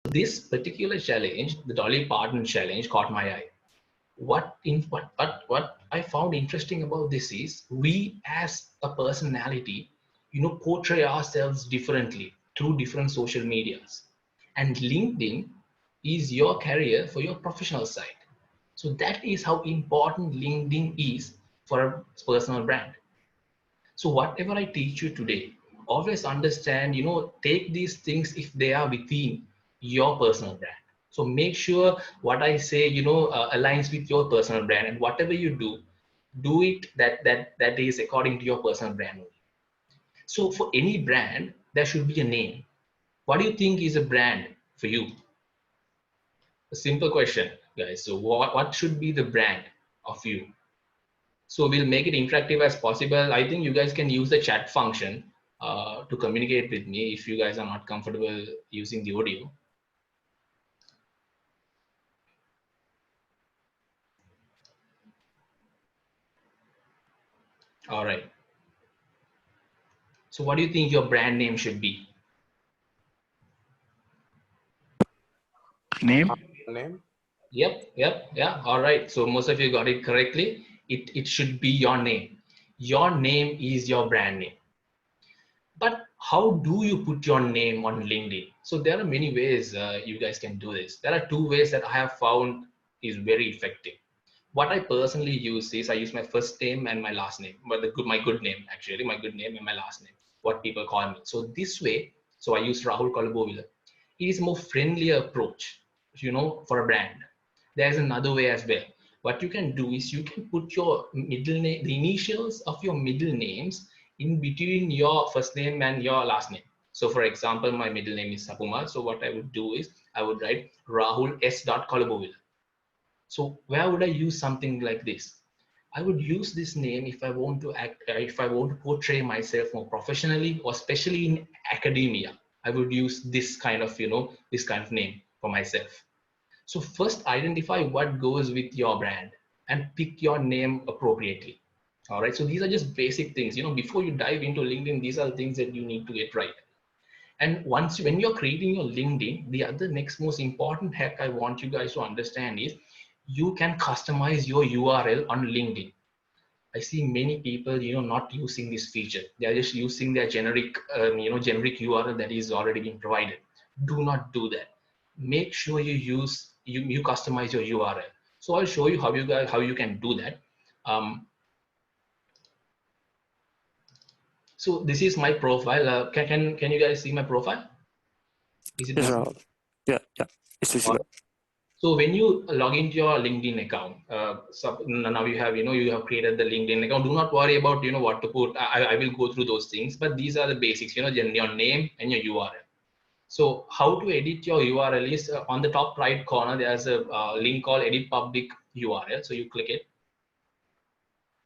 This particular challenge, the Dolly Parton challenge, caught my eye. What I found interesting about this is we as a personality, portray ourselves differently through different social medias. And LinkedIn is your career for your professional side. So that is how important LinkedIn is for a personal brand. So whatever I teach you today, always understand, take these things if they are within your personal brand. So make sure what I say, aligns with your personal brand, and whatever you do it that is according to your personal brand only. So for any brand, there should be a name. What do you think is a brand for you? A simple question, guys. So what should be the brand of you? So we'll make it interactive as possible. I think you guys can use the chat function to communicate with me if you guys are not comfortable using the audio. All right. So what do you think your brand name should be? Name? Name? Yep, yeah. All right. So most of you got it correctly. It should be your name. Your name is your brand name. But how do you put your name on LinkedIn? So there are many ways you guys can do this. There are two ways that I have found is very effective. What I personally use is I use my first name and my last name, but my good name actually, my good name and my last name, what people call me. So this way, so I use Rahul Kolabovila. It is more friendlier approach, for a brand. There's another way as well. What you can do is you can put your middle name, the initials of your middle names in between your first name and your last name. So for example, my middle name is Sapumar. So what I would do is I would write Rahul S. Kolabovila. So where would I use something like this? I would use this name if I want to act, if I want to portray myself more professionally, or especially in academia. I would use this kind of, this kind of name for myself. So first identify what goes with your brand and pick your name appropriately. All right. So these are just basic things, before you dive into LinkedIn, these are the things that you need to get right. And when you're creating your LinkedIn, the other next most important hack I want you guys to understand is you can customize your URL on LinkedIn. I see many people, not using this feature. They are just using their generic, generic URL that is already being provided. Do not do that. Make sure you customize your URL. So I'll show you how you can do that. So this is my profile. Can you guys see my profile? Is it Yes, visible? yeah, it's visible. So when you log into your LinkedIn account, so now you have created the LinkedIn account. Do not worry about what to put. I will go through those things, but these are the basics. Your name and your URL. So how to edit your URL is on the top right corner. There's a link called Edit Public URL. So you click it,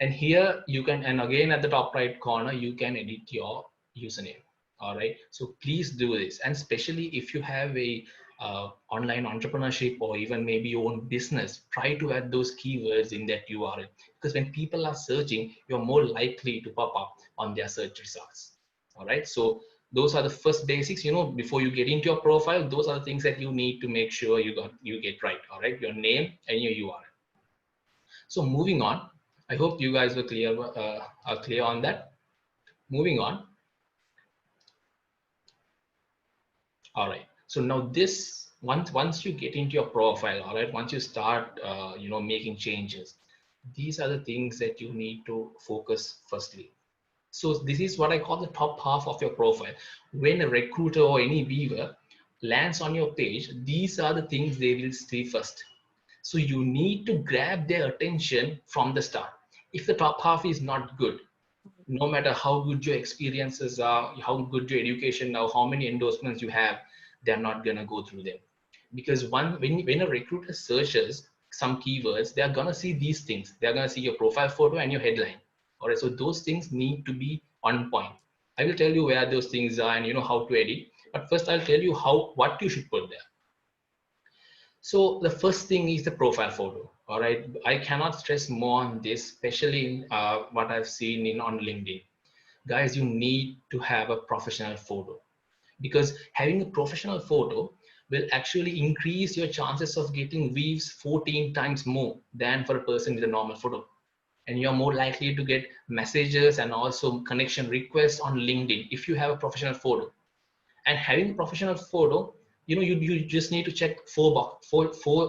and here you can. And again at the top right corner, you can edit your username. All right. So please do this, and especially if you have a online entrepreneurship or even maybe your own business, try to add those keywords in that URL, because when people are searching, you're more likely to pop up on their search results. All right. So those are the first basics, before you get into your profile. Those are the things that you need to make sure you get right. All right. Your name and your URL. So moving on, I hope you guys were are clear on that. Moving on. All right. So now this once you get into your profile, all right, once you start making changes, these are the things that you need to focus firstly. So this is what I call the top half of your profile. When a recruiter or any viewer lands on your page, these are the things they will see first. So you need to grab their attention from the start. If the top half is not good, no matter how good your experiences are, how good your education now, how many endorsements you have, they're not gonna go through them. Because when a recruiter searches some keywords, they're gonna see these things. They're gonna see your profile photo and your headline. All right, so those things need to be on point. I will tell you where those things are and how to edit. But first, I'll tell you what you should put there. So the first thing is the profile photo. All right, I cannot stress more on this, especially in what I've seen on LinkedIn. Guys, you need to have a professional photo, because having a professional photo, will actually increase your chances of getting views 14 times more than for a person with a normal photo. And you're more likely to get messages and also connection requests on LinkedIn if you have a professional photo. And having a professional photo, you just need to check four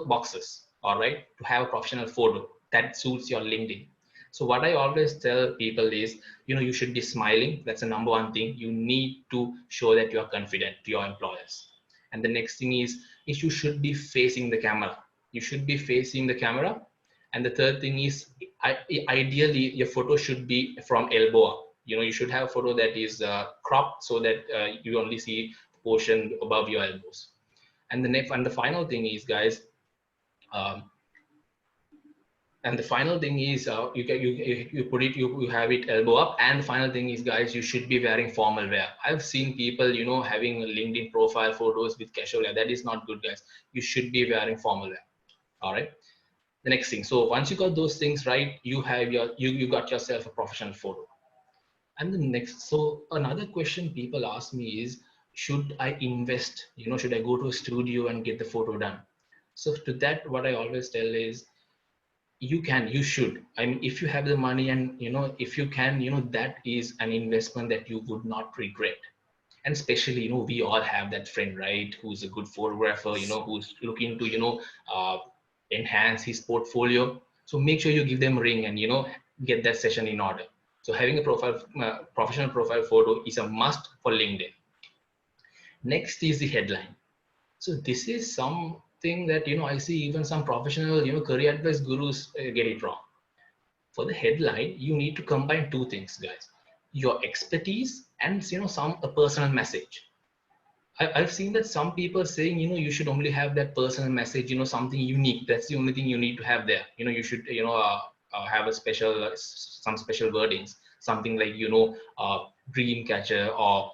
boxes, all right, to have a professional photo that suits your LinkedIn. So what I always tell people is, you should be smiling. That's the number one thing. You need to show that you are confident to your employers. And the next thing is you should be facing the camera. You should be facing the camera. And the third thing is, ideally, your photo should be from elbow up. You should have a photo that is cropped so that you only see the portion above your elbows. And the final thing is, guys, um, and the final thing is, you have it elbow up. And the final thing is, guys, you should be wearing formal wear. I've seen people, having LinkedIn profile photos with casual wear. That is not good, guys. You should be wearing formal wear. All right. The next thing. So once you got those things right, you got yourself a professional photo. And the next, so another question people ask me is, should I invest? Should I go to a studio and get the photo done? So to that, what I always tell is, you should. I mean, if you have the money and if you can, that is an investment that you would not regret. And especially, we all have that friend, right, who's a good photographer, who's looking to uh, enhance his portfolio. So make sure you give them a ring and get that session in order. So having a professional profile photo is a must for LinkedIn. Next is the headline. So this is something that I see even some professional career advice gurus get it wrong. For the headline, you need to combine two things, guys: your expertise and a personal message. I've seen that some people saying, you should only have that personal message, something unique. That's the only thing you need to have there. You should, have a some special wordings, something like, dream catcher, or,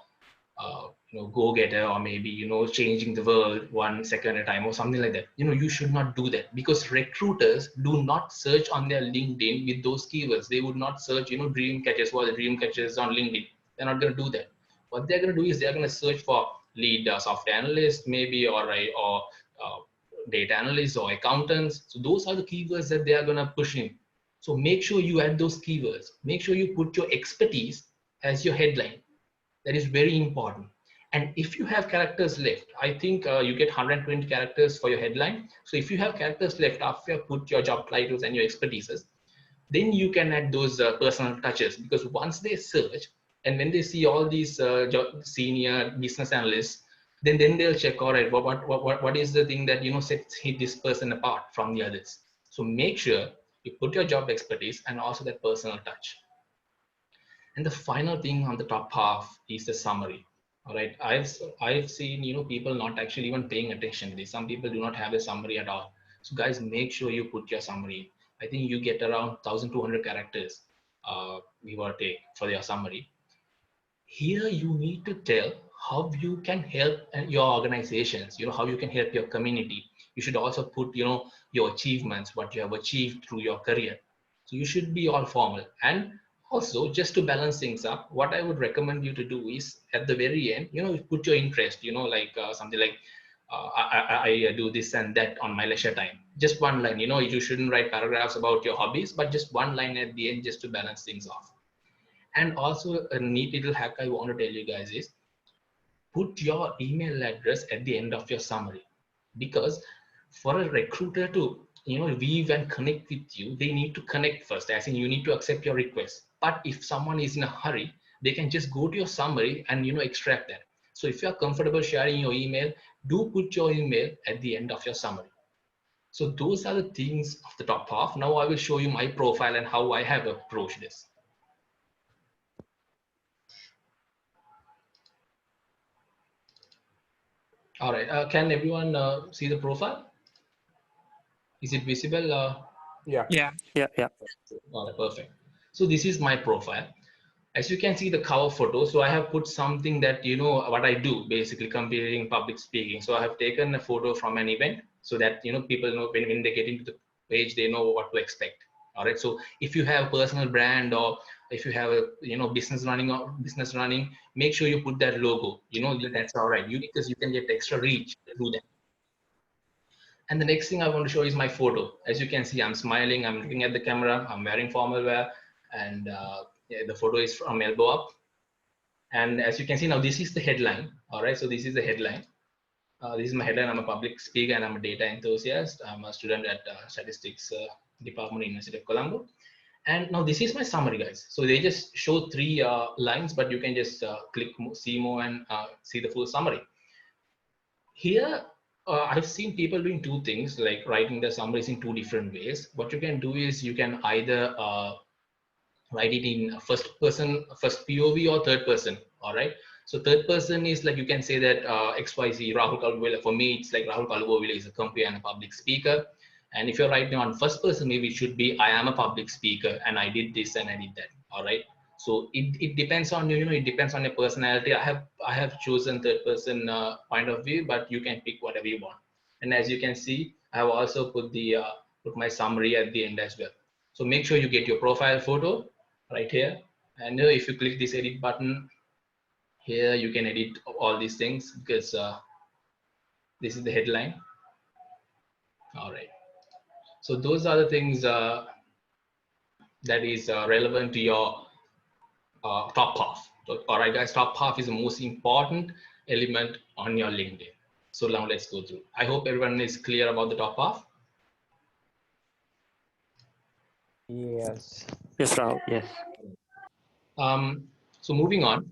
go getter, or maybe, changing the world one second at a time, or something like that. You should not do that, because recruiters do not search on their LinkedIn with those keywords. They would not search, dream catchers. What are the dream catchers on LinkedIn? They're not going to do that. What they're going to do is they're going to search for lead software analyst, maybe, or data analysts or accountants. So those are the keywords that they are going to push in. So make sure you add those keywords. Make sure you put your expertise as your headline. That is very important. And if you have characters left, I think you get 120 characters for your headline. So if you have characters left after you put your job titles and your expertises, then you can add those personal touches, because once they search and when they see all these senior business analysts, then they'll check, all right, what is the thing that sets this person apart from the others. So make sure you put your job expertise and also that personal touch. And the final thing on the top half is the summary. All right, I've seen people not actually even paying attention to this. Some people do not have a summary at all. So guys, make sure you put your summary. I think you get around 1,200 characters, give or take, for your summary. Here you need to tell how you can help your organizations, how you can help your community. You should also put your achievements, what you have achieved through your career. So you should be all formal. And also, just to balance things up, what I would recommend you to do is, at the very end, put your interest, like something like, I do this and that on my leisure time. Just one line. You shouldn't write paragraphs about your hobbies, but just one line at the end, just to balance things off. And also, a neat little hack I want to tell you guys is, put your email address at the end of your summary. Because for a recruiter to weave and connect with you, they need to connect first, as in you need to accept your request. But if someone is in a hurry, they can just go to your summary and extract that. So if you're comfortable sharing your email, do put your email at the end of your summary. So those are the things of the top half. Now I will show you my profile and how I have approached this. All right, can everyone see the profile? Is it visible? Yeah. All right, perfect. So this is my profile. As you can see the cover photo, so I have put something that what I do, basically comparing public speaking. So I have taken a photo from an event, so that people know when they get into the page, they know what to expect. All right, so if you have a personal brand, or if you have a business running, make sure you put that logo. That's all right, because you can get extra reach through that. And the next thing I want to show is my photo. As you can see, I'm smiling, I'm looking at the camera, I'm wearing formal wear, and yeah, the photo is from elbow up. And as you can see now, this is the headline. All right, so this is the headline. This is my headline. I'm a public speaker and I'm a data enthusiast. I'm a student at Statistics Department, University of Colombo. And now this is my summary, guys. So they just show three lines, but you can just click see more and see the full summary. Here, I've seen people doing two things, like writing the summaries in two different ways. What you can do is you can either write it in first person, first POV, or third person. All right. So third person is like you can say that XYZ Rahul Kalbovilla. For me, it's like Rahul Kalbovilla is a company and a public speaker. And if you're writing on first person, maybe it should be I am a public speaker and I did this and I did that. All right. So it depends on you know it depends on your personality. I have chosen third person point of view, but you can pick whatever you want. And as you can see, I have also put the put my summary at the end as well. So make sure you get your profile photo right here. And if you click this edit button here, you can edit all these things because this is the headline. All right. So those are the things that is relevant to your top half. So, all right, guys, top half is the most important element on your LinkedIn. So now let's go through. I hope everyone is clear about the top half. Yes. Yes, Rahul. Yes. So moving on,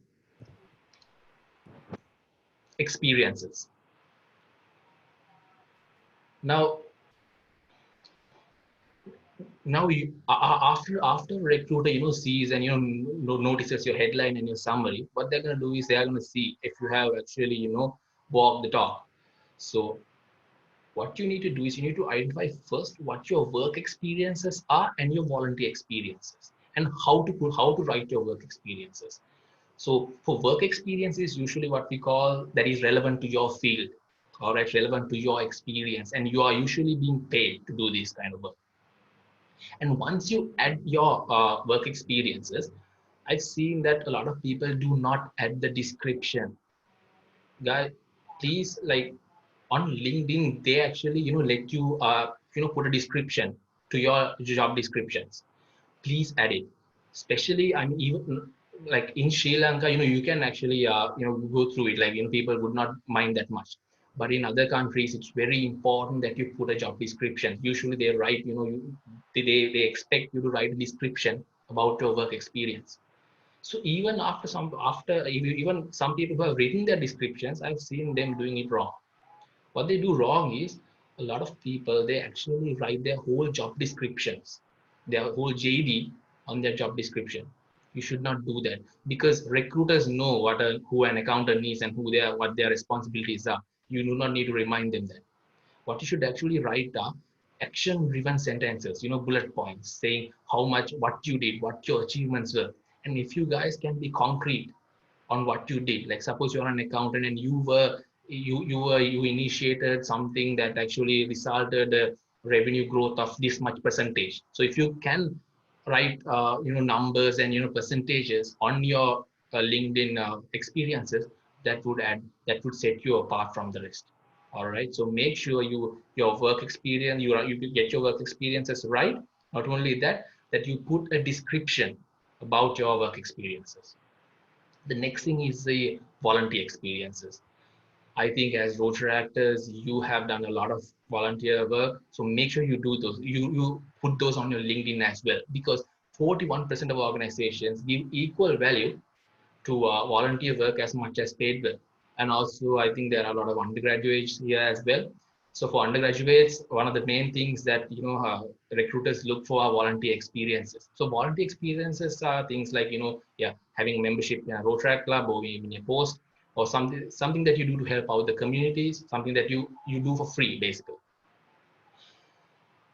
experiences. Now you after recruiter sees and notices your headline and your summary, what they're going to do is they're going to see if you have actually walked the talk. So what you need to do is you need to identify first what your work experiences are and your volunteer experiences, and how to write your work experiences. So for work experiences, usually what we call that is relevant to your field, all right, relevant to your experience, and you are usually being paid to do this kind of work. And once you add your work experiences, I've seen that a lot of people do not add the description. Guys, please, like on LinkedIn, they actually let you put a description to your job descriptions. Please add it. Especially, I mean, even like in Sri Lanka, you can actually go through it. Like people would not mind that much. But in other countries, it's very important that you put a job description. Usually, they write, they expect you to write a description about your work experience. So even even some people who have written their descriptions, I've seen them doing it wrong. What they do wrong is a lot of people, they actually write their whole job descriptions, their whole JD on their job description. You should not do that, because recruiters know who an accountant is and what their responsibilities are. You do not need to remind them that. What you should actually write are action driven sentences, bullet points saying what you did, what your achievements were. And if you guys can be concrete on what you did, like suppose you're an accountant and you initiated something that actually resulted revenue growth of this much percentage. So if you can write numbers and percentages on your LinkedIn experiences, that would set you apart from the rest. All right, so make sure your work experience, you get your work experiences right. Not only that you put a description about your work experiences. The next thing is the volunteer experiences. I think as Rotary actors, you have done a lot of volunteer work. So make sure you do those. You put those on your LinkedIn as well, because 41% of organizations give equal value to volunteer work as much as paid work. And also, I think there are a lot of undergraduates here as well. So for undergraduates, one of the main things that recruiters look for are volunteer experiences. So volunteer experiences are things like having membership in a Rotary club, or even a post, or something that you do to help out the communities, something that you do for free basically.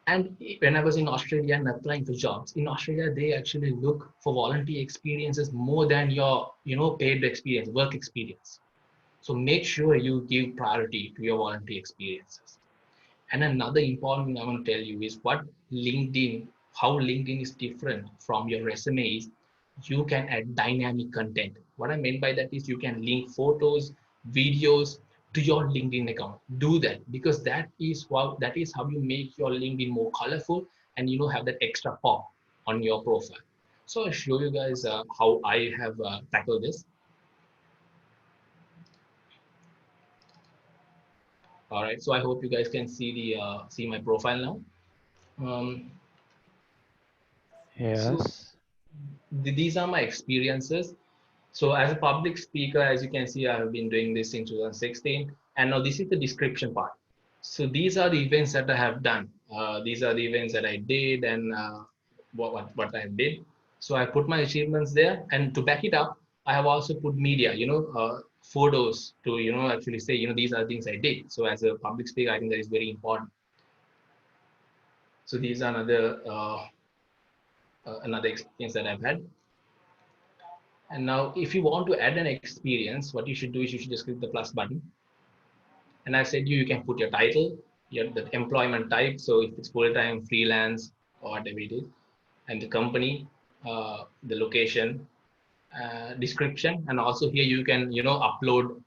And when I was in Australia and applying for jobs, in Australia, they actually look for volunteer experiences more than your, paid experience, work experience. So make sure you give priority to your volunteer experiences. And another important thing I want to tell you is how LinkedIn is different from your resume is you can add dynamic content. What I mean by that is you can link photos, videos to your LinkedIn account. Do that, because that is how you make your LinkedIn more colorful and have that extra pop on your profile. So I'll show you guys how I have tackled this. All right, so I hope you guys can see see my profile now. So Yes. these are my experiences. So as a public speaker, as you can see, I have been doing this in 2016. And now this is the description part. So these are the events that I have done. These are the events that I did and what I did. So I put my achievements there. And to back it up, I have also put media, photos to, actually say, these are things I did. So as a public speaker, I think that is very important. So these are another experience that I've had. And now if you want to add an experience, what you should do is you should just click the plus button. And I said you can put your title, the employment type. So if it's full-time, freelance, or whatever it is, and the company, the location, description. And also here you can, upload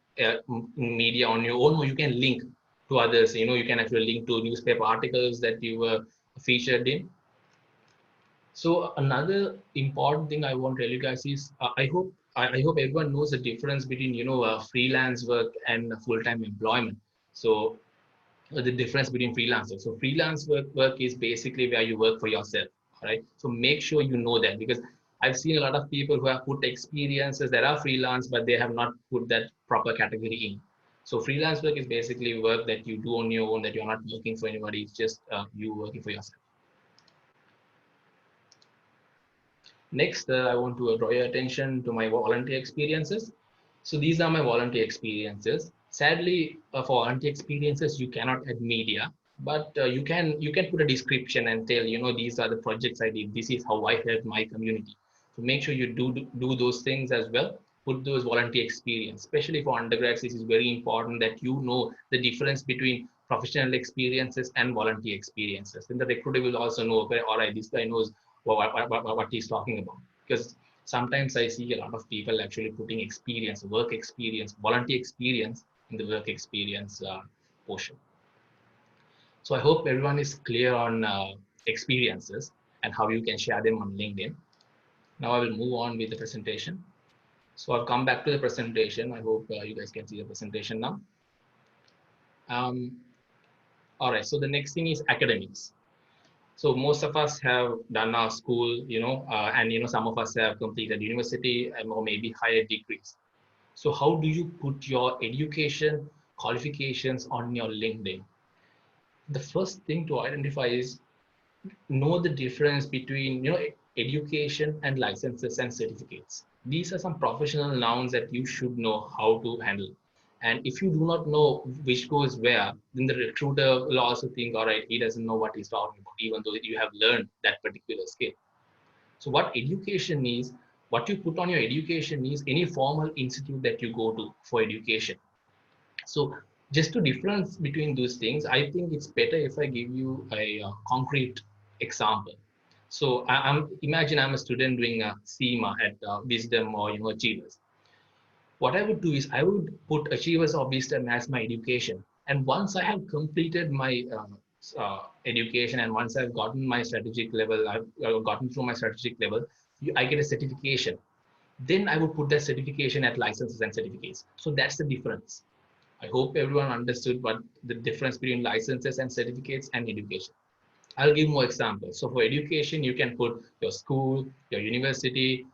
media on your own, or you can link to others. You can actually link to newspaper articles that you were featured in. So another important thing I want to tell you guys is I hope everyone knows the difference between freelance work and full-time employment. So the difference between freelancers. So freelance work is basically where you work for yourself, right? So make sure you know that, because I've seen a lot of people who have put experiences that are freelance, but they have not put that proper category in. So freelance work is basically work that you do on your own, that you're not working for anybody. It's just you working for yourself. Next, I want to draw your attention to my volunteer experiences. So these are my volunteer experiences. Sadly, for volunteer experiences, you cannot add media, but you can put a description and tell, these are the projects I did. This is how I helped my community. So make sure you do those things as well. Put those volunteer experience, especially for undergrads. This is very important that you know the difference between professional experiences and volunteer experiences. Then the recruiter will also know, okay, all right, this guy knows what he's talking about. Because sometimes I see a lot of people actually putting experience, work experience, volunteer experience in the work experience portion. So I hope everyone is clear on experiences and how you can share them on LinkedIn. Now I will move on with the presentation. So I'll come back to the presentation. I hope you guys can see the presentation now. All right, so the next thing is academics. So most of us have done our school, and some of us have completed university or maybe higher degrees. So how do you put your education qualifications on your LinkedIn? The first thing to identify is know the difference between education and licenses and certificates. These are some professional nouns that you should know how to handle. And if you do not know which goes where, then the recruiter will also think, all right, he doesn't know what he's talking about, even though you have learned that particular skill. So what education is, what you put on your education is any formal institute that you go to for education. So just to difference between those things, I think it's better if I give you a concrete example. So imagine I'm a student doing a CIMA at Wisdom or Achievers. What I would do is I would put Achievers or Wisdom as my education. And once I have completed my education, and once I've gotten my strategic level, I've gotten through my strategic level, I get a certification. Then I would put that certification at licenses and certificates. So that's the difference. I hope everyone understood what the difference between licenses and certificates and education. I'll give more examples. So for education, you can put your school, your university,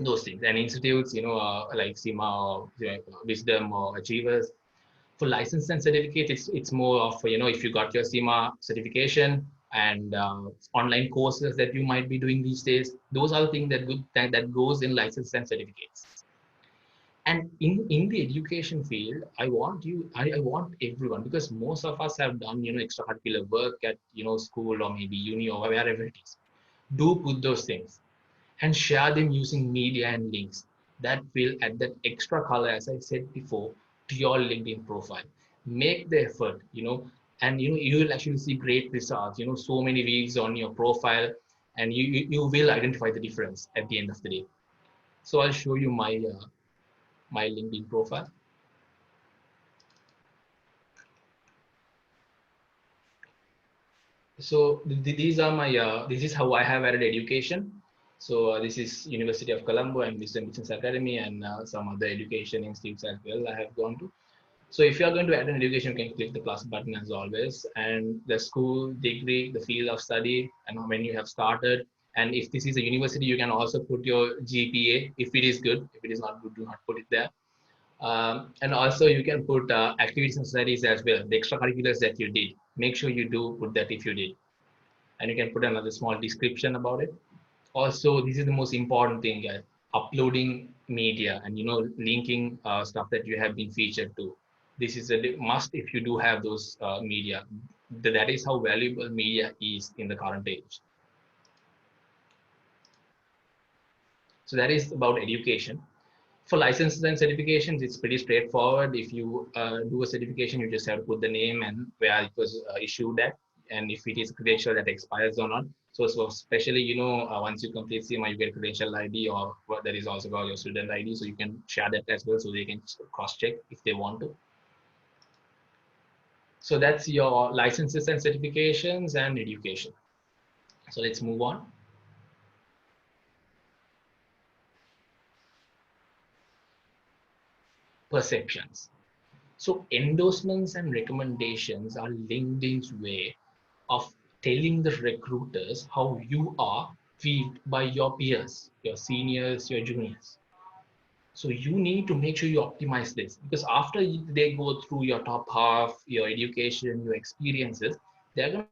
those things, and institutes, like CIMA or Wisdom or Achievers. For license and certificate, it's more of, if you got your CIMA certification and online courses that you might be doing these days, those are the things that goes in license and certificates. And in the education field, I want everyone, because most of us have done extracurricular work at school or maybe uni or wherever it is. Do put those things and share them using media and links that will add that extra color, as I said before, to your LinkedIn profile. Make the effort, and you will actually see great results. So many views on your profile, and you will identify the difference at the end of the day. So I'll show you my LinkedIn profile. So these are my, this is how I have added education. So this is University of Colombo and Wisdom Business Academy and some other education institutes as well I have gone to. So if you are going to add an education, you can click the plus button as always, and the school, degree, the field of study, and when you have started. And if this is a university, you can also put your GPA if it is good. If it is not good, do not put it there. And also you can put activities and studies as well, the extracurriculars that you did. Make sure you do put that if you did. And you can put another small description about it. Also, this is the most important thing, guys, uploading media and linking stuff that you have been featured to. This is a must if you do have those media. That is how valuable media is in the current age. So that is about education. For licenses and certifications, it's pretty straightforward. If you do a certification, you just have to put the name and where it was issued at, and if it is a credential that expires or not. So especially, once you complete CMA, you get credential ID, or what that is also called your student ID. So you can share that as well, so they can cross-check if they want to. So that's your licenses and certifications and education. So let's move on. Perceptions. So endorsements and recommendations are LinkedIn's way of telling the recruiters how you are viewed by your peers, your seniors, your juniors. So you need to make sure you optimize this, because after they go through your top half, your education, your experiences, they're going to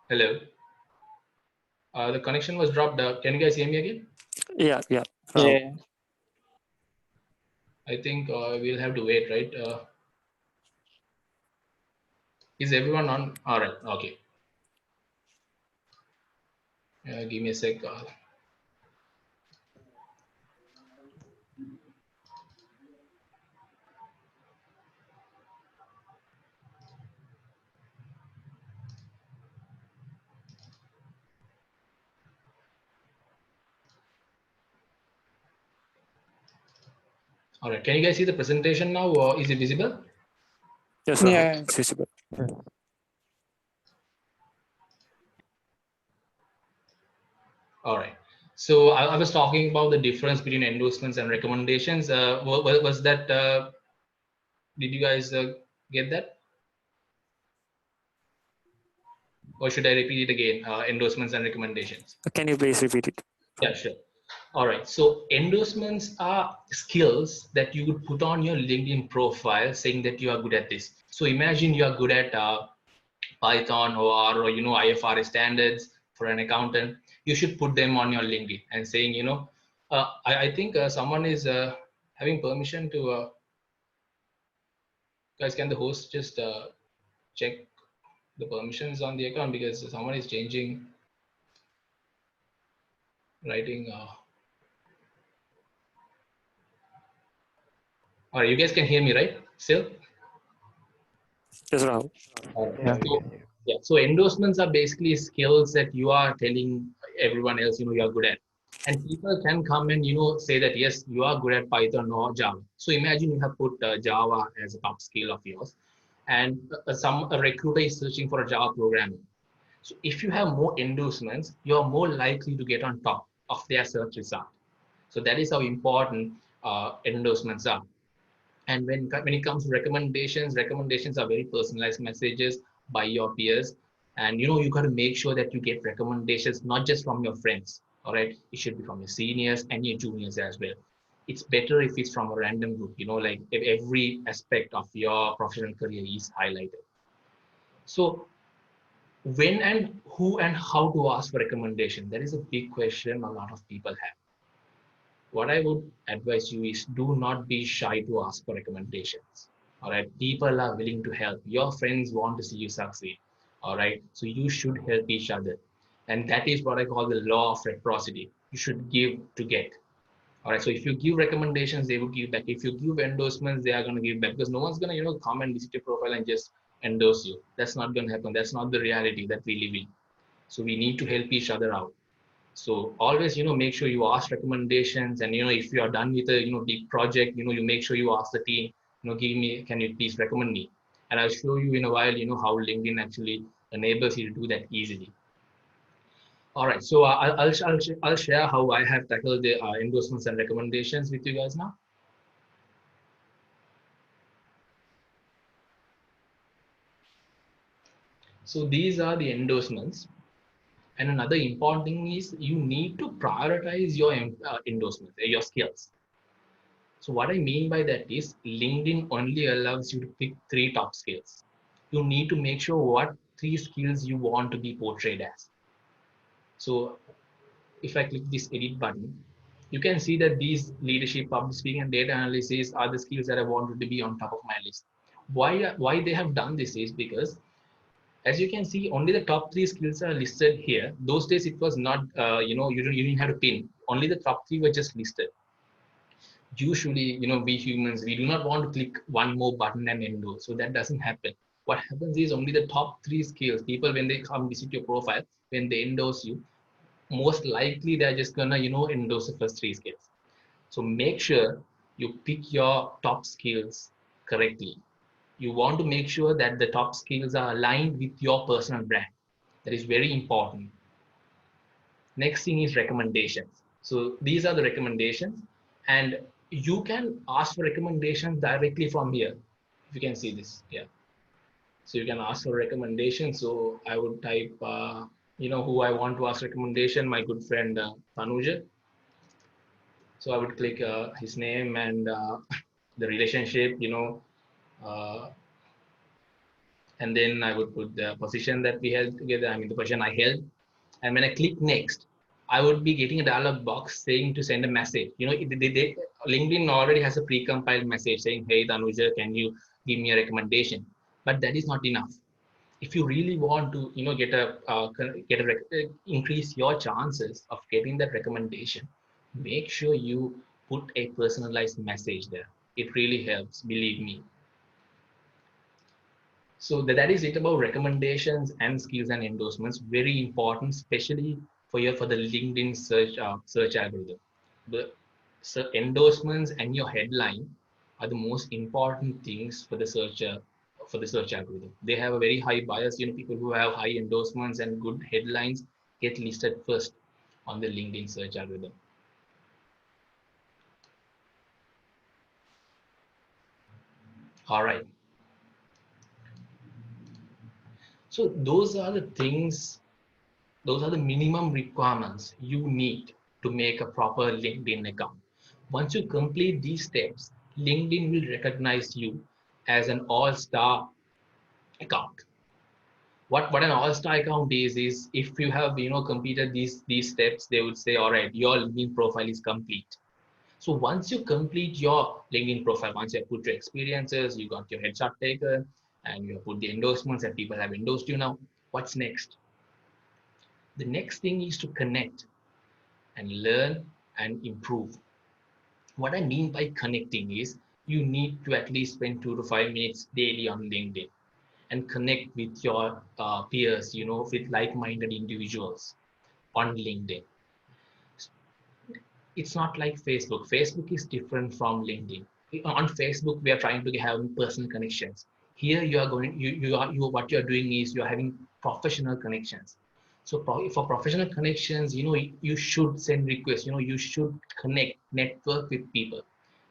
hello. The connection was dropped. Can you guys hear me again? Yeah, yeah. Yeah. I think we'll have to wait, right? Is everyone on? All right. Okay. Give me a sec. All right. Can you guys see the presentation now, or is it visible? Yes, Rahul. Yeah. It's visible. All right. So I was talking about the difference between endorsements and recommendations. Was that? Did you guys get that, or should I repeat it again? Endorsements and recommendations. Can you please repeat it? Yeah, sure. All right. So endorsements are skills that you would put on your LinkedIn profile, saying that you are good at this. So imagine you are good at Python or IFRS standards for an accountant. You should put them on your LinkedIn and saying, I think someone is having permission to. Guys, can the host just check the permissions on the account, because someone is changing, writing. All right, you guys can hear me, right? Still. Yes, Rahul. Yeah. So, yeah. So endorsements are basically skills that you are telling everyone else, you are good at. And people can come and, say that, yes, you are good at Python or Java. So imagine you have put Java as a top skill of yours, and a recruiter is searching for a Java programmer. So if you have more endorsements, you're more likely to get on top of their search result. So that is how important endorsements are. And when it comes to recommendations are very personalized messages by your peers. And you got to make sure that you get recommendations not just from your friends. All right, it should be from your seniors and your juniors as well. It's better if it's from a random group, like if every aspect of your professional career is highlighted. So When and who and how to ask for recommendation? That is a big question a lot of people have. What I would advise you is do not be shy to ask for recommendations. All right. People are willing to help. Your friends want to see you succeed. All right. So you should help each other. And that is what I call the law of reciprocity. You should give to get. All right. So if you give recommendations, they will give back. If you give endorsements, they are going to give back because no one's going to, come and visit your profile and just endorse you. That's not going to happen. That's not the reality that we live in. So we need to help each other out. So always, make sure you ask recommendations, and if you are done with a big project, you make sure you ask the team, can you please recommend me? And I'll show you in a while, how LinkedIn actually enables you to do that easily. All right, so I'll share how I have tackled the endorsements and recommendations with you guys now. So these are the endorsements. And another important thing is you need to prioritize your endorsements, your skills. So what I mean by that is LinkedIn only allows you to pick 3 top skills. You need to make sure what 3 skills you want to be portrayed as. So if I click this edit button, you can see that these leadership, public speaking, and data analysis are the skills that I wanted to be on top of my list. Why they have done this is because, as you can see, only the top 3 skills are listed here. Those days it was not, you didn't have to pin. Only the top 3 were just listed. Usually, we humans, we do not want to click one more button and endorse. So that doesn't happen. What happens is only the top 3 skills. People, when they come visit your profile, when they endorse you, most likely they're just gonna, endorse the first 3 skills. So make sure you pick your top skills correctly. You want to make sure that the top skills are aligned with your personal brand. That is very important. Next thing is recommendations. So these are the recommendations, and you can ask for recommendations directly from here. If you can see this, yeah. So you can ask for recommendations. So I would type, who I want to ask recommendation, my good friend Tanuja. So I would click his name and the relationship, uh, and then I would put the position that we held together. I mean, the position I held. And when I click next, I would be getting a dialog box saying to send a message. LinkedIn already has a pre-compiled message saying, "Hey, Tanuja, can you give me a recommendation?" But that is not enough. If you really want to, increase your chances of getting that recommendation, make sure you put a personalized message there. It really helps, believe me. So that is it about recommendations and skills and endorsements. Very important, especially for the LinkedIn search algorithm. The endorsements and your headline are the most important things for the search algorithm. They have a very high bias. People who have high endorsements and good headlines get listed first on the LinkedIn search algorithm. All right. So those are the things. Those are the minimum requirements you need to make a proper LinkedIn account. Once you complete these steps, LinkedIn will recognize you as an all-star account. What an all-star account is if you have completed these steps, they would say, all right, your LinkedIn profile is complete. So once you complete your LinkedIn profile, once you have put your experiences, you got your headshot taken, and you have put the endorsements that people have endorsed you now, what's next? The next thing is to connect and learn and improve. What I mean by connecting is you need to at least spend 2 to 5 minutes daily on LinkedIn and connect with your peers, with like-minded individuals on LinkedIn. It's not like Facebook. Facebook is different from LinkedIn. On Facebook, we are trying to have personal connections. Here, you are going. What you are doing is you are having professional connections. So for professional connections, you should send requests. You should connect, network with people.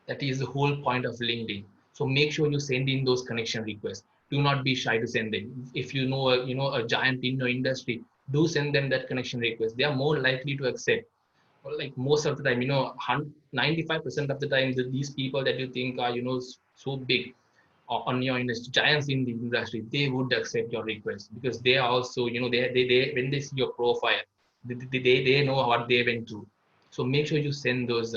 That is the whole point of LinkedIn. So make sure you send in those connection requests. Do not be shy to send them. If you know a giant in your industry, do send them that connection request. They are more likely to accept. Well, like most of the time, 95% of the time, these people that you think are, so big on your industry, giants in the industry, they would accept your request because they are also, they when they see your profile, they know what they went through. So make sure you send those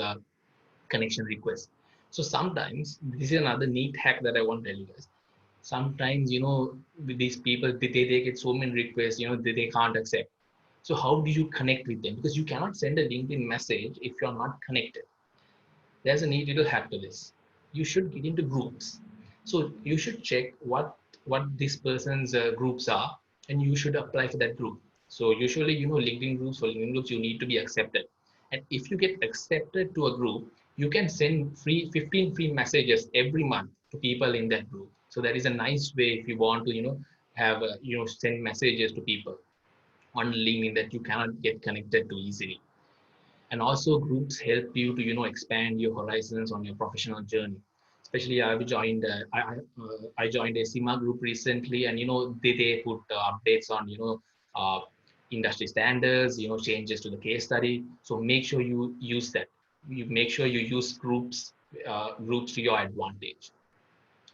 connection requests. So sometimes this is another neat hack that I want to tell you guys. Sometimes, with these people, they get so many requests, they can't accept. So how do you connect with them? Because you cannot send a LinkedIn message if you're not connected. There's a neat little hack to this. You should get into groups. So you should check what this person's groups are, and you should apply for that group. So usually, LinkedIn groups, for LinkedIn groups, you need to be accepted. And if you get accepted to a group, you can send 15 free messages every month to people in that group. So that is a nice way if you want to, have, send messages to people on LinkedIn that you cannot get connected to easily. And also groups help you to expand your horizons on your professional journey. Especially I've joined I joined a SEMA group recently, and they put updates on uh, industry standards, changes to the case study. So make sure you use that. You make sure you use groups to your advantage.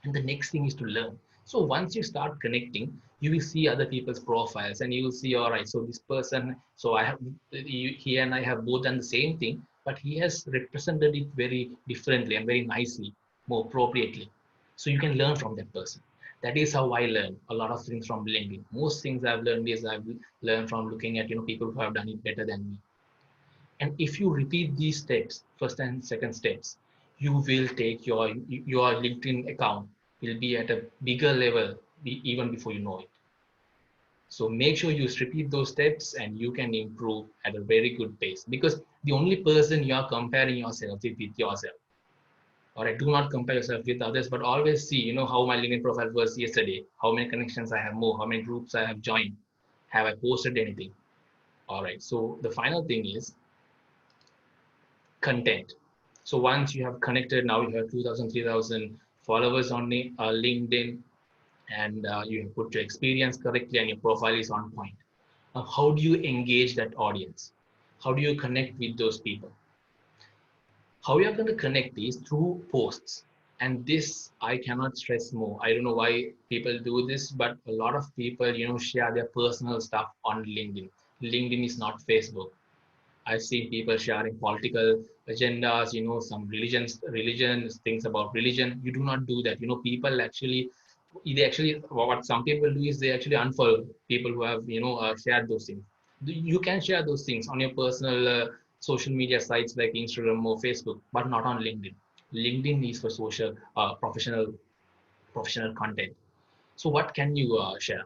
And the next thing is to learn. So once you start connecting, you will see other people's profiles, and you will see, all right, so this person, so I have, he and I have both done the same thing, but he has represented it very differently and very nicely, more appropriately. So you can learn from that person. That is how I learn a lot of things from LinkedIn. Most things I've learned is I've learned from looking at people who have done it better than me. And if you repeat these steps, first and second steps, you will take your LinkedIn account will be at a bigger level even before you know it. So make sure you repeat those steps, and you can improve at a very good pace, because the only person you are comparing yourself with yourself. All right, do not compare yourself with others, but always see, how my LinkedIn profile was yesterday, how many connections I have more, how many groups I have joined, have I posted anything? All right. So the final thing is content. So once you have connected, now you have 2,000, 3,000 followers on LinkedIn, and you have put your experience correctly, and your profile is on point. Now, how do you engage that audience? How do you connect with those people? How you are going to connect is through posts. And this, I cannot stress more. I don't know why people do this, but a lot of people, share their personal stuff on LinkedIn. LinkedIn is not Facebook. I've seen people sharing political agendas, some religions, things about religion. You do not do that. People actually, what some people do is they actually unfollow people who have, shared those things. You can share those things on your personal social media sites like Instagram or Facebook, but not on LinkedIn. LinkedIn is for social, professional content. So what can you share?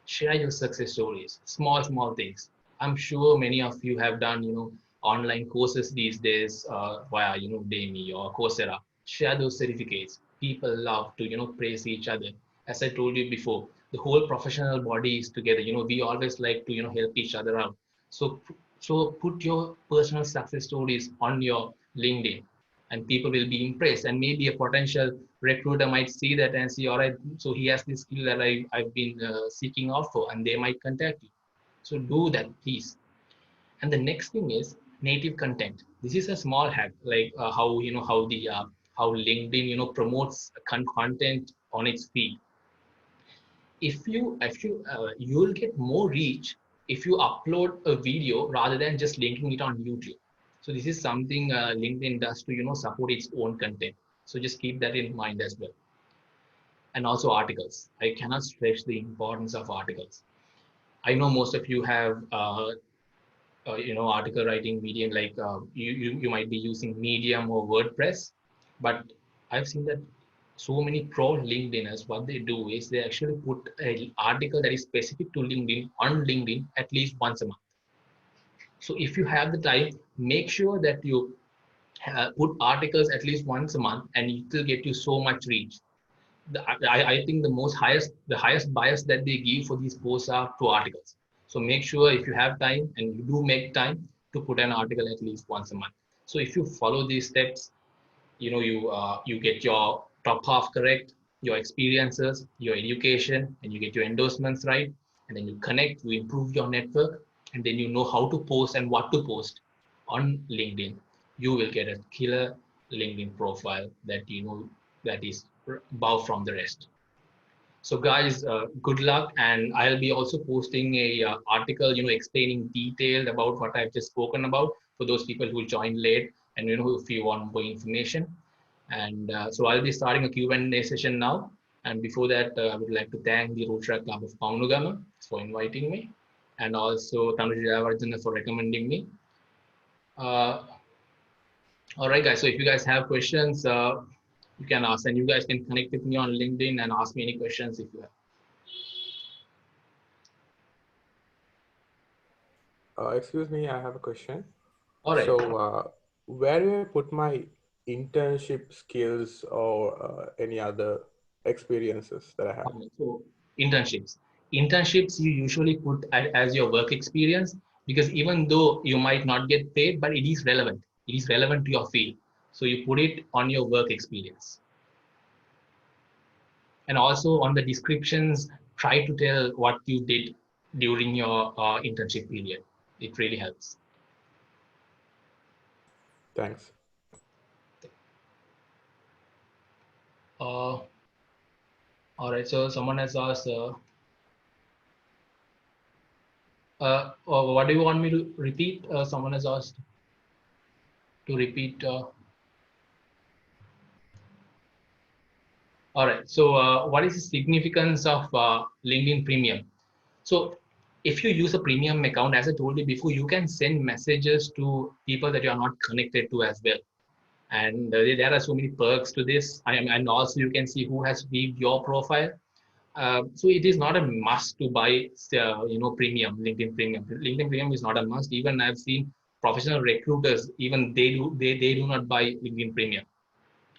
Share your success stories, small things. I'm sure many of you have done online courses these days via Udemy or Coursera. Share those certificates. People love to praise each other. As I told you before, the whole professional body is together. We always like to help each other out. So so put your personal success stories on your LinkedIn, and people will be impressed, and maybe a potential recruiter might see that and see, all right, so he has this skill that I've been seeking out for, and they might contact you. So do that, please. And the next thing is native content. This is a small hack, like how LinkedIn promotes content on its feed. You'll get more reach if you upload a video rather than just linking it on YouTube. So this is something LinkedIn does to support its own content. So just keep that in mind as well. And also articles. I cannot stress the importance of articles. I know most of you have article writing medium, like you might be using Medium or WordPress, but I've seen that so many pro LinkedIners, what they do is they actually put an article that is specific to LinkedIn on LinkedIn at least once a month. So if you have the time, make sure that you put articles at least once a month, and it will get you so much reach. I think the highest bias that they give for these posts are to articles. So make sure, if you have time and you do make time, to put an article at least once a month. So if you follow these steps, you get your top half correct, your experiences, your education, and you get your endorsements right, and then you connect, you improve your network, and then you know how to post and what to post on LinkedIn. You will get a killer LinkedIn profile that that is above from the rest. So guys, good luck, and I'll be also posting a article, explaining detailed about what I've just spoken about for those people who joined late, and if you want more information. And so I'll be starting a Q&A session now. And before that, I would like to thank the Rotary Club of Paunugama for inviting me, and also Tanuj Jayawardena for recommending me. All right, guys. So if you guys have questions, you can ask, and you guys can connect with me on LinkedIn and ask me any questions if you have. Excuse me, I have a question. All right. So, where do I put my internship skills or any other experiences that I have? So internships. Internships you usually put as your work experience, because even though you might not get paid, but it is relevant. It is relevant to your field. So you put it on your work experience. And also on the descriptions, try to tell what you did during your internship period. It really helps. Thanks. All right, so someone has asked, what do you want me to repeat? Someone has asked to repeat. All right, so what is the significance of LinkedIn Premium? So if you use a premium account, as I told you before, you can send messages to people that you are not connected to as well. And there are so many perks to this. And also you can see who has viewed your profile. So it is not a must to buy, premium, LinkedIn Premium. LinkedIn Premium is not a must. Even I've seen professional recruiters, even they do not buy LinkedIn Premium.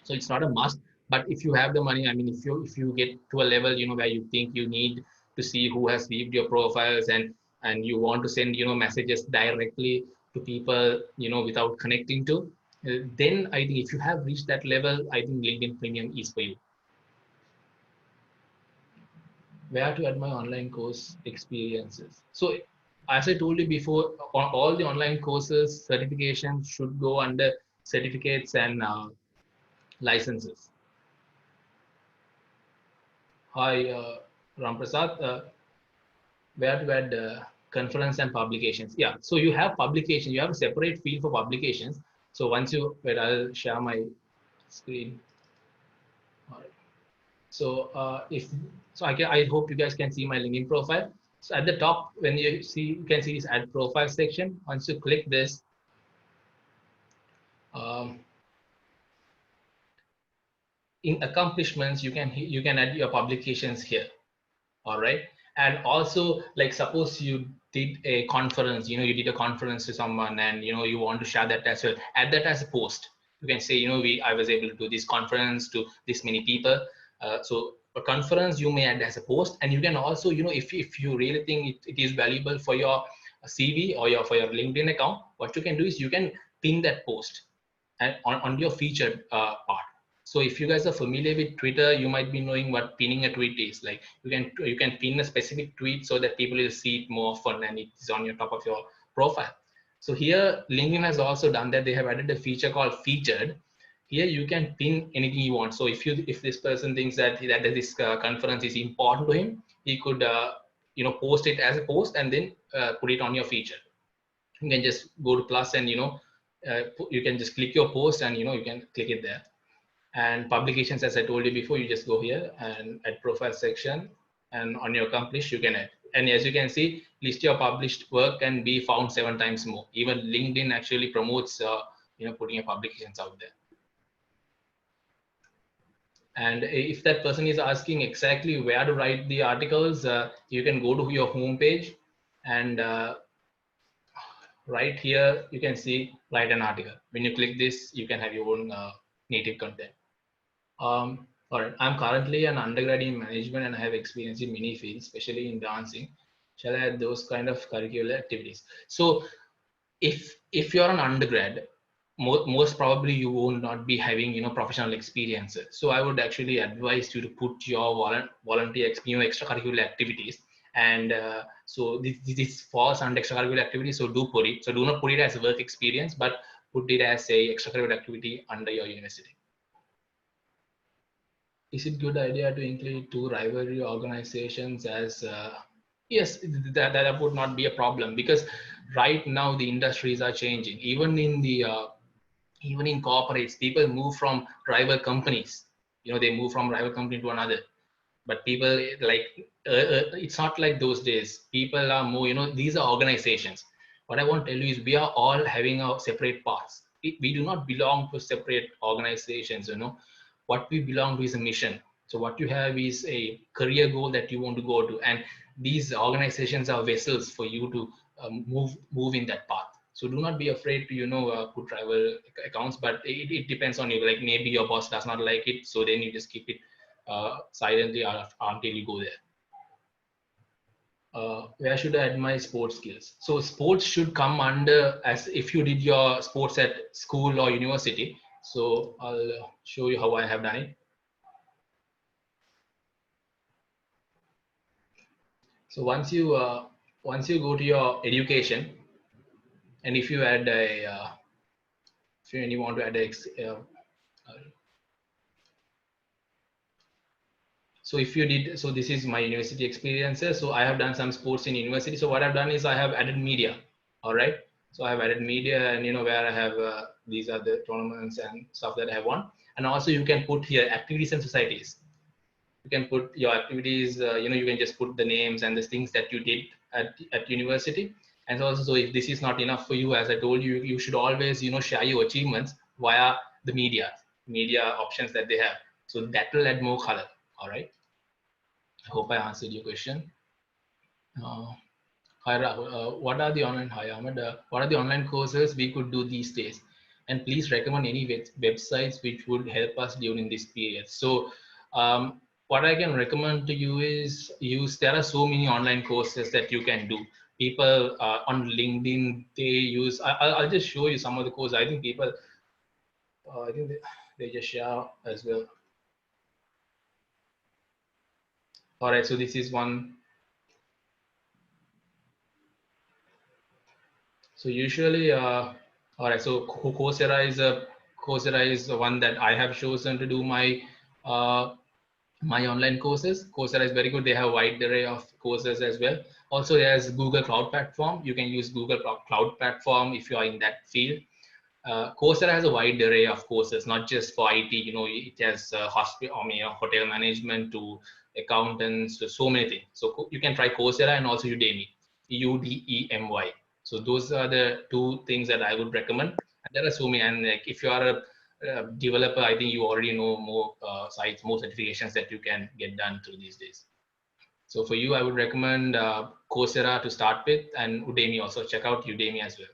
So it's not a must. But if you have the money, I mean, if you get to a level, where you think you need to see who has viewed your profiles, and you want to send, messages directly to people, without connecting to, then I think if you have reached that level, I think LinkedIn Premium is for you. Where to add my online course experiences? So as I told you before, all the online courses certifications should go under certificates and licenses. Hi, Ram Prasad. Where to add conference and publications? Yeah, so you have publication. You have a separate field for publications. So once you, wait, I'll share my screen. All right. So I hope you guys can see my LinkedIn profile. So at the top, when you can see this add profile section. Once you click this, in accomplishments, you can add your publications here. All right. And also, like, suppose you did a conference, you did a conference to someone, and you want to share that as well. Add that as a post. You can say, I was able to do this conference to this many people. So a conference you may add as a post, and you can also, if you really think it is valuable for your CV or for your LinkedIn account, what you can do is you can pin that post and on your featured part. So if you guys are familiar with Twitter, you might be knowing what pinning a tweet is. Like, you can pin a specific tweet so that people will see it more often and it is on your top of your profile. So here LinkedIn has also done that. They have added a feature called featured. Here you can pin anything you want. So if this person thinks that this conference is important to him, he could post it as a post and then put it on your feature. You can just go to plus and you can just click your post and you can click it there. And publications, as I told you before, you just go here and add profile section, and on your accomplished you can add. And as you can see, list your published work can be found 7 times more. Even LinkedIn actually promotes putting your publications out there. And if that person is asking exactly where to write the articles, you can go to your homepage, and right here you can see write an article. When you click this, you can have your own native content. All right, I'm currently an undergrad in management and I have experience in many fields, especially in dancing. Shall I add those kind of curricular activities? So if you're an undergrad, most probably you will not be having professional experiences. So I would actually advise you to put your volunteer extracurricular activities. And so this falls under extracurricular activities. So do put it. So do not put it as a work experience, but put it as a extracurricular activity under your university. is it good idea to include two rivalry organizations as yes, that would not be a problem, because right now the industries are changing. Even in the even in corporates, people move from rival companies. They move from rival company to another. But people like it's not like those days. People are more, these are organizations. What I want to tell you is we are all having our separate paths. We do not belong to separate organizations. What we belong to is a mission. So what you have is a career goal that you want to go to, and these organizations are vessels for you to move in that path. So do not be afraid to put rival accounts, but it depends on you. Like maybe your boss does not like it, so then you just keep it silently until you go there. Where should I add my sports skills? So sports should come under, as if you did your sports at school or university. So I'll show you how I have done it. So once you go to your education, and if you add a if you want to add a so if you did, so this is my university experiences. So I have done some sports in university. So what I've done is I have added media. All right. So I have added media, and where I have these are the tournaments and stuff that I have won. And also you can put here activities and societies. You can put your activities. You can just put the names and the things that you did at university. And also, so if this is not enough for you, as I told you, you should always share your achievements via the media options that they have. So that will add more color. All right. I hope I answered your question. Hi Rahul, what are the online? Hi Ahmed. What are the online courses we could do these days? And please recommend any websites which would help us during this period. So, what I can recommend to you is there are so many online courses that you can do. People on LinkedIn, they use. I'll just show you some of the courses. I think people, I think they just share as well. All right, so this is one. So usually, all right. So Coursera is the one that I have chosen to do my my online courses. Coursera is very good. They have a wide array of courses as well. Also, there's Google Cloud Platform. You can use Google Cloud Platform if you are in that field. Coursera has a wide array of courses, not just for IT. It has hotel management to accountants to so many things. So you can try Coursera and also Udemy, Udemy. So those are the two things that I would recommend. And there are so many. And like if you are a developer, I think you already know more sites, more certifications that you can get done through these days. So for you, I would recommend Coursera to start with, and Udemy also. Check out Udemy as well.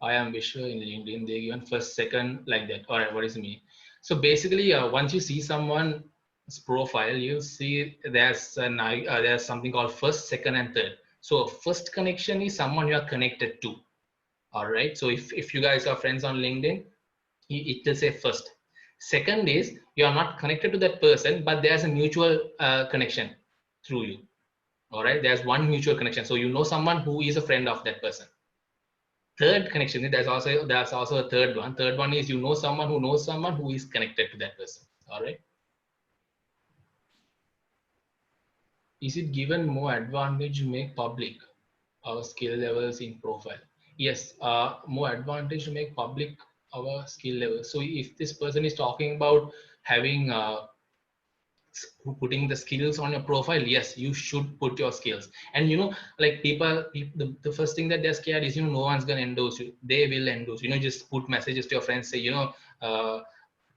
I am Vishwa in LinkedIn. They given first, second, like that. All right, what is me? So basically, once you see someone's profile, you see there's something called first, second, and third. So first connection is someone you are connected to. All right. So if you guys are friends on LinkedIn, it will say first. Second is you are not connected to that person, but there's a mutual connection through you. All right. There's one mutual connection. So you know someone who is a friend of that person. Third connection, there's also a third one. Third one is you know someone who is connected to that person. All right. Is it given more advantage to make public our skill levels in profile? Yes, more advantage to make public our skill levels. So if this person is talking about having putting the skills on your profile, yes, you should put your skills. And like people the first thing that they're scared is no one's gonna endorse you. They will endorse you. Just put messages to your friends, say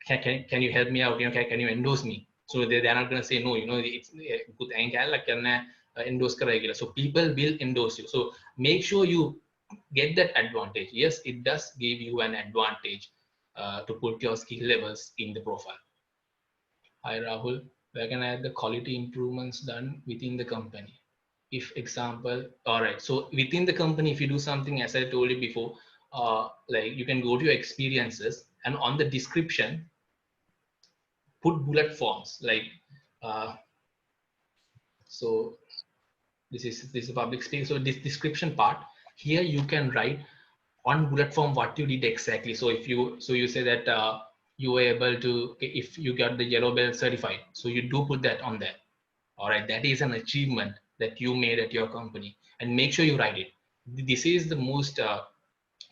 can you help me out, can you endorse me? So they're not gonna say no. It's good like endorse karayega. So people will endorse you. So make sure you get that advantage. Yes, it does give you an advantage to put your skill levels in the profile. Hi Rahul, where can I add the quality improvements done within the company? If example, all right. So within the company, if you do something, as I told you before, like you can go to your experiences and on the description, put bullet forms like, so this is a public space. So this description part here, you can write on bullet form what you did exactly. So if you say that you were able to, if you got the yellow belt certified, so you do put that on there. All right, that is an achievement that you made at your company, and make sure you write it. This is the most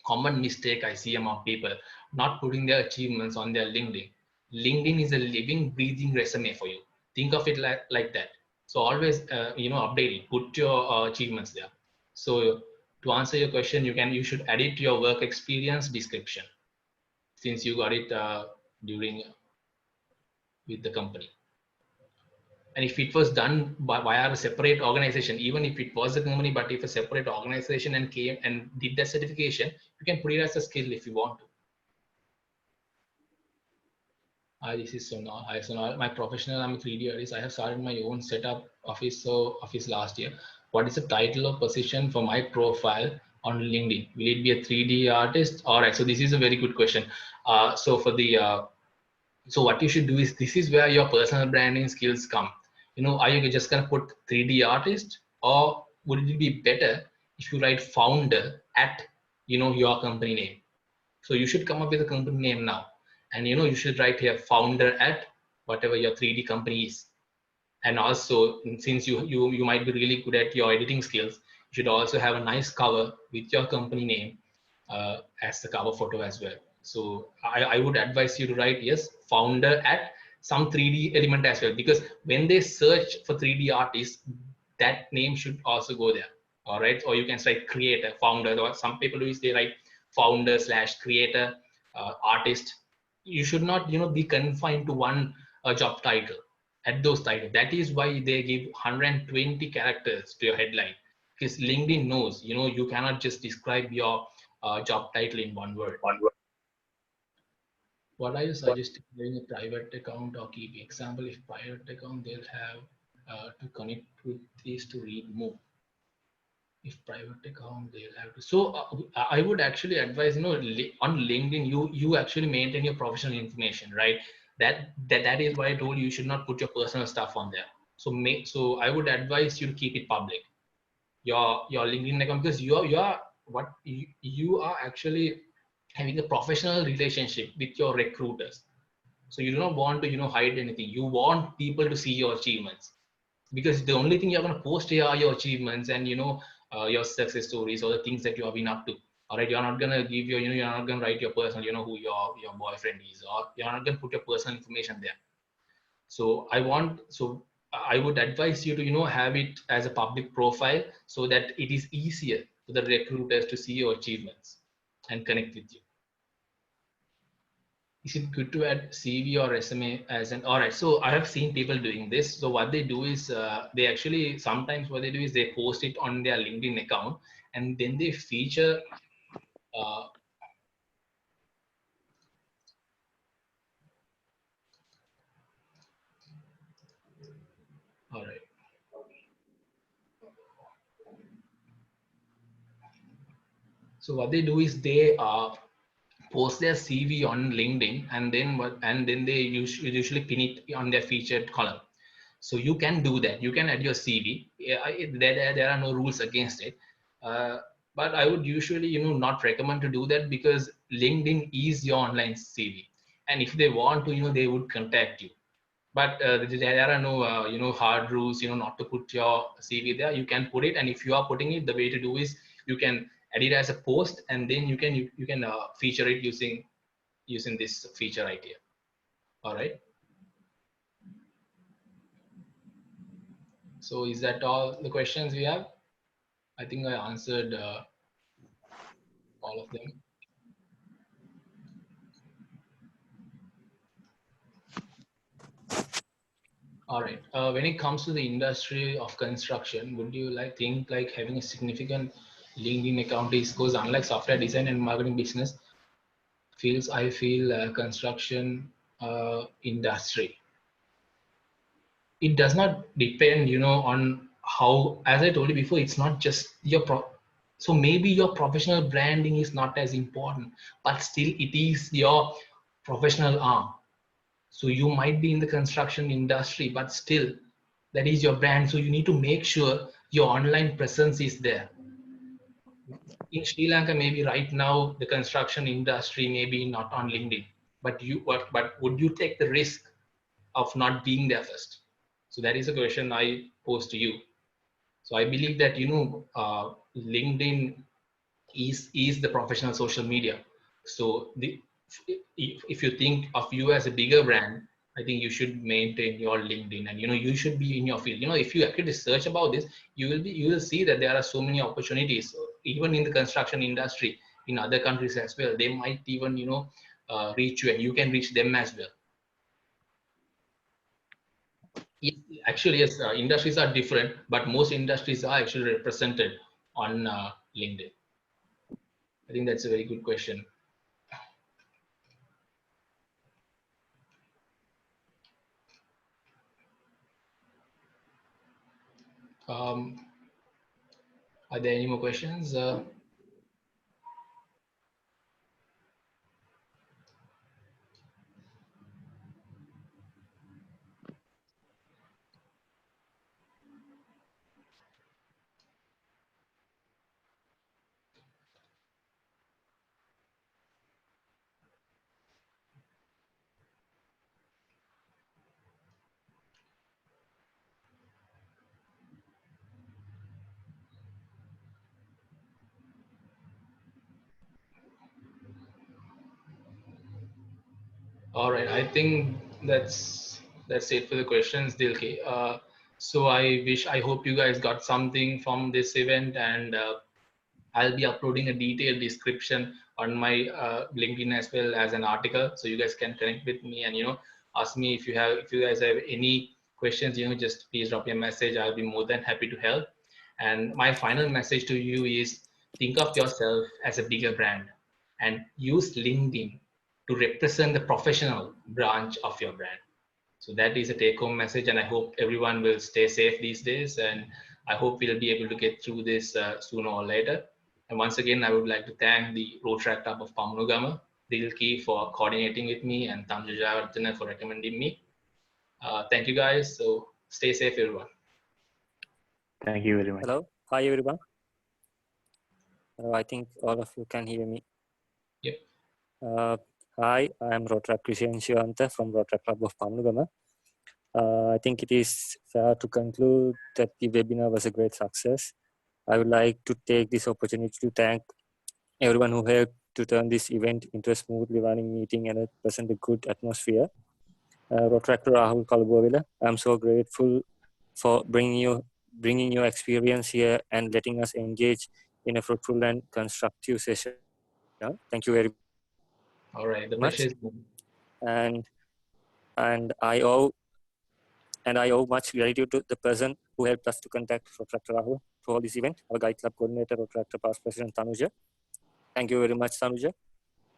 common mistake I see among people, not putting their achievements on their LinkedIn. LinkedIn is a living, breathing resume for you. Think of it like that. So always, update it, put your achievements there. So to answer your question, you should add it to your work experience description, since you got it during with the company. And if it was done via a separate organization, even if it was a company, but if a separate organization and came and did that certification, you can put it as a skill if you want to. Hi, this is Sonal. Hi, Sonal. My professional, I'm a 3D artist. I have started my own setup office last year. What is the title or position for my profile on LinkedIn? Will it be a 3D artist? All right. So this is a very good question. So what you should do is, this is where your personal branding skills come. Are you just gonna put 3D artist, or would it be better if you write founder at your company name? So you should come up with a company name now, and you should write here founder at whatever your 3D company is. And also, since you might be really good at your editing skills, you should also have a nice cover with your company name as the cover photo as well. So I would advise you to write, yes, founder at some 3D element as well, because when they search for 3D artists, that name should also go there. All right. Or you can write creator, founder, or some people do is they write founder / creator, artist. You should not be confined to one job title at those titles. That is why they give 120 characters to your headline, because LinkedIn knows you cannot just describe your job title in one word. What are you suggesting, doing a private account or keep? Example, if private account, they'll have to connect with this to read more. If private account, they'll have to. So I would actually advise, on LinkedIn, you actually maintain your professional information, right? That is why I told you should not put your personal stuff on there. So I would advise you to keep it public, your LinkedIn account, because you are actually having a professional relationship with your recruiters. So you do not want to hide anything. You want people to see your achievements, because the only thing you're going to post here are your achievements and your success stories, or the things that you have been up to. All right, you're not going to give you're not going to write your personal, who your boyfriend is, or you're not going to put your personal information there. So I would advise you to have it as a public profile, so that it is easier for the recruiters to see your achievements and connect with you. Is it good to add CV or resume as an? All right, so I have seen people doing this. So what they do is they actually, sometimes what they do is they post it on their LinkedIn account, and then they feature all right. So what they do is they post their CV on LinkedIn, and then they usually pin it on their featured column. So you can do that. You can add your CV. There are no rules against it. But I would usually not recommend to do that, because LinkedIn is your online CV, and if they want to they would contact you. But there are no hard rules not to put your CV there. You can put it, and if you are putting it, the way to do is you can add it as a post, and then you can feature it using this feature idea. All right. So is that all the questions we have? I think I answered all of them. All right. When it comes to the industry of construction, would you think having a significant LinkedIn account is, because unlike software design and marketing business fields, I feel construction industry, it does not depend on how, as I told you before, it's not just so maybe your professional branding is not as important, but still it is your professional arm. So you might be in the construction industry, but still that is your brand. So you need to make sure your online presence is there. In Sri Lanka, maybe right now the construction industry may be not on LinkedIn, but would you take the risk of not being there first? So that is a question I pose to you. So I believe that LinkedIn is the professional social media. So if you think of you as a bigger brand, I think you should maintain your LinkedIn, and you should be in your field. If you actually search about this, you will see that there are so many opportunities, even in the construction industry in other countries as well. They might even reach you, and you can reach them as well. Actually, yes, industries are different, but most industries are actually represented on LinkedIn. I think that's a very good question. Are there any more questions? All right, I think that's it for the questions, Dilki. So I hope you guys got something from this event, and I'll be uploading a detailed description on my LinkedIn as well as an article, so you guys can connect with me and ask me if you guys have any questions. Just please drop me a message. I'll be more than happy to help. And my final message to you is, think of yourself as a bigger brand and use LinkedIn to represent the professional branch of your brand. So that is a take-home message, and I hope everyone will stay safe these days. And I hope we'll be able to get through this sooner or later. And once again, I would like to thank the Rotaract Club of Pamanugama, Dilki for coordinating with me, and Tanuja Jayawardena for recommending me. Thank you guys. So stay safe, everyone. Thank you very much. Hello. Hi, everyone. I think all of you can hear me. Yep. Hi, I am Rotaract Christian Shivanta from Rotaract Club of Pamanugama. I think it is fair to conclude that the webinar was a great success. I would like to take this opportunity to thank everyone who helped to turn this event into a smoothly running meeting and present a good atmosphere. Rotaract Rahul Kalubowila, I'm so grateful for bringing your experience here and letting us engage in a fruitful and constructive session. Thank you very much. All right. The pleasure is mine. And I owe much gratitude to the person who helped us to contact Rotaract Rahul for this event, our Guide Club coordinator, Rotaract past president Tanuja. Thank you very much, Tanuja.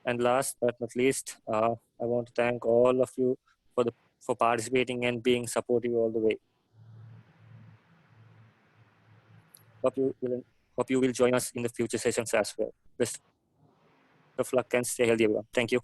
And last but not least, I want to thank all of you for participating and being supportive all the way. Hope you will join us in the future sessions as well. Best of luck and stay healthy, everyone. Thank you.